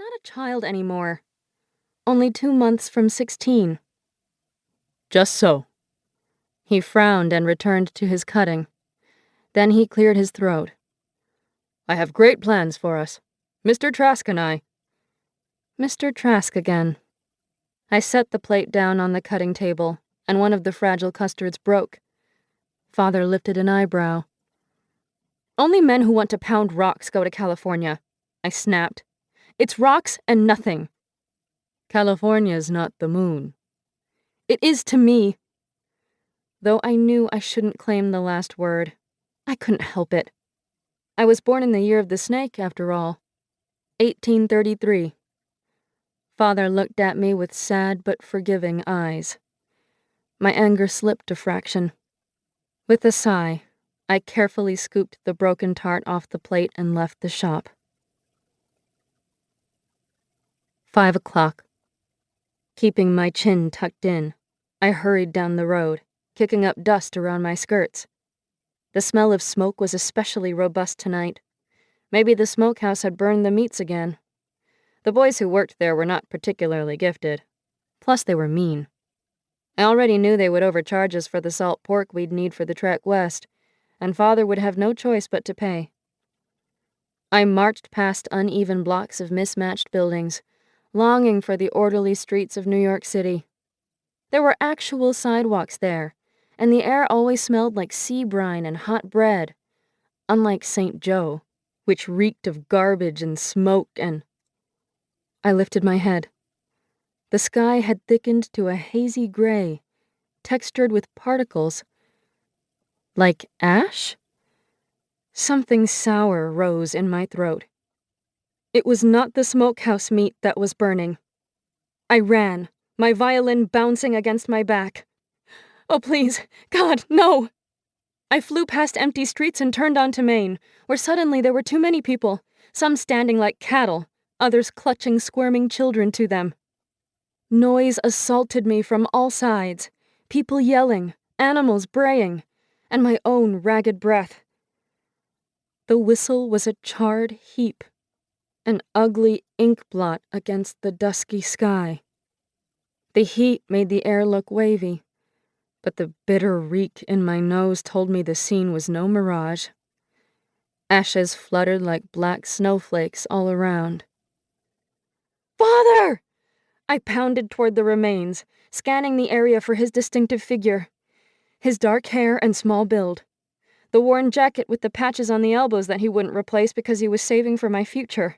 not a child anymore. Only 2 months from 16. Just so. He frowned and returned to his cutting. Then he cleared his throat. I have great plans for us. Mr. Trask and I. Mr. Trask again. I set the plate down on the cutting table, and one of the fragile custards broke. Father lifted an eyebrow. Only men who want to pound rocks go to California, I snapped. It's rocks and nothing. California's not the moon. It is to me. Though I knew I shouldn't claim the last word, I couldn't help it. I was born in the year of the snake, after all. 1833. Father looked at me with sad but forgiving eyes. My anger slipped a fraction. With a sigh, I carefully scooped the broken tart off the plate and left the shop. 5 o'clock. Keeping my chin tucked in, I hurried down the road, kicking up dust around my skirts. The smell of smoke was especially robust tonight. Maybe the smokehouse had burned the meats again. The boys who worked there were not particularly gifted. Plus, they were mean. I already knew they would overcharge us for the salt pork we'd need for the trek west, and Father would have no choice but to pay. I marched past uneven blocks of mismatched buildings, longing for the orderly streets of New York City. There were actual sidewalks there, and the air always smelled like sea brine and hot bread, unlike St. Joe, which reeked of garbage and smoke and... I lifted my head. The sky had thickened to a hazy gray, textured with particles. Like ash? Something sour rose in my throat. It was not the smokehouse meat that was burning. I ran, my violin bouncing against my back. Oh, please, God, no! I flew past empty streets and turned onto Main, where suddenly there were too many people, some standing like cattle, others clutching squirming children to them. Noise assaulted me from all sides, people yelling, animals braying, and my own ragged breath. The whistle was a charred heap, an ugly ink blot against the dusky sky. The heat made the air look wavy, but the bitter reek in my nose told me the scene was no mirage. Ashes fluttered like black snowflakes all around. Father! I pounded toward the remains, scanning the area for his distinctive figure. His dark hair and small build. The worn jacket with the patches on the elbows that he wouldn't replace because he was saving for my future.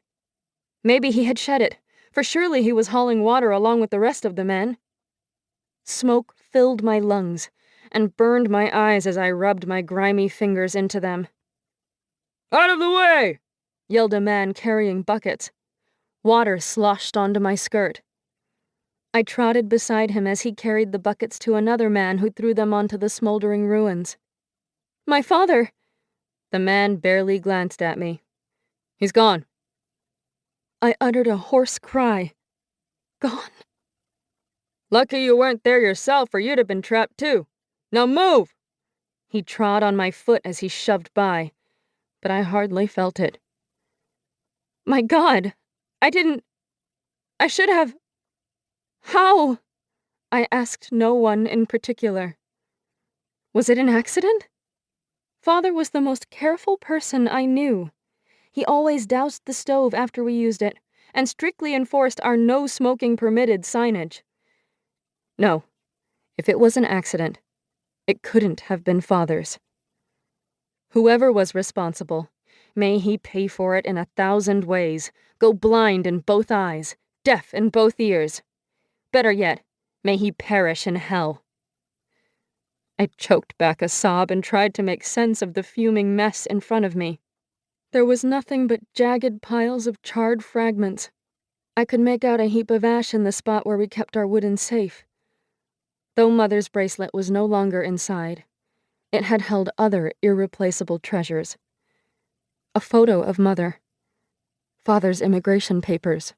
Maybe he had shed it, for surely he was hauling water along with the rest of the men. Smoke filled my lungs and burned my eyes as I rubbed my grimy fingers into them. Out of the way! Yelled a man carrying buckets. Water sloshed onto my skirt. I trotted beside him as he carried the buckets to another man who threw them onto the smoldering ruins. My father! The man barely glanced at me. He's gone. I uttered a hoarse cry. Gone? Lucky you weren't there yourself, or you'd have been trapped too. Now move! He trod on my foot as he shoved by, but I hardly felt it. My God! I should have... How? I asked no one in particular. Was it an accident? Father was the most careful person I knew. He always doused the stove after we used it, and strictly enforced our no smoking permitted signage. No, if it was an accident, it couldn't have been Father's. Whoever was responsible, may he pay for it in 1,000 ways, go blind in both eyes, deaf in both ears. Better yet, may he perish in hell. I choked back a sob and tried to make sense of the fuming mess in front of me. There was nothing but jagged piles of charred fragments. I could make out a heap of ash in the spot where we kept our wooden safe. Though Mother's bracelet was no longer inside, it had held other irreplaceable treasures. A photo of Mother. Father's immigration papers.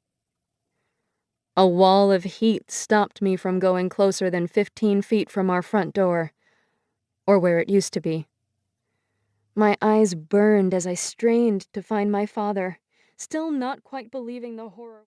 A wall of heat stopped me from going closer than 15 feet from our front door, or where it used to be. My eyes burned as I strained to find my father, still not quite believing the horror.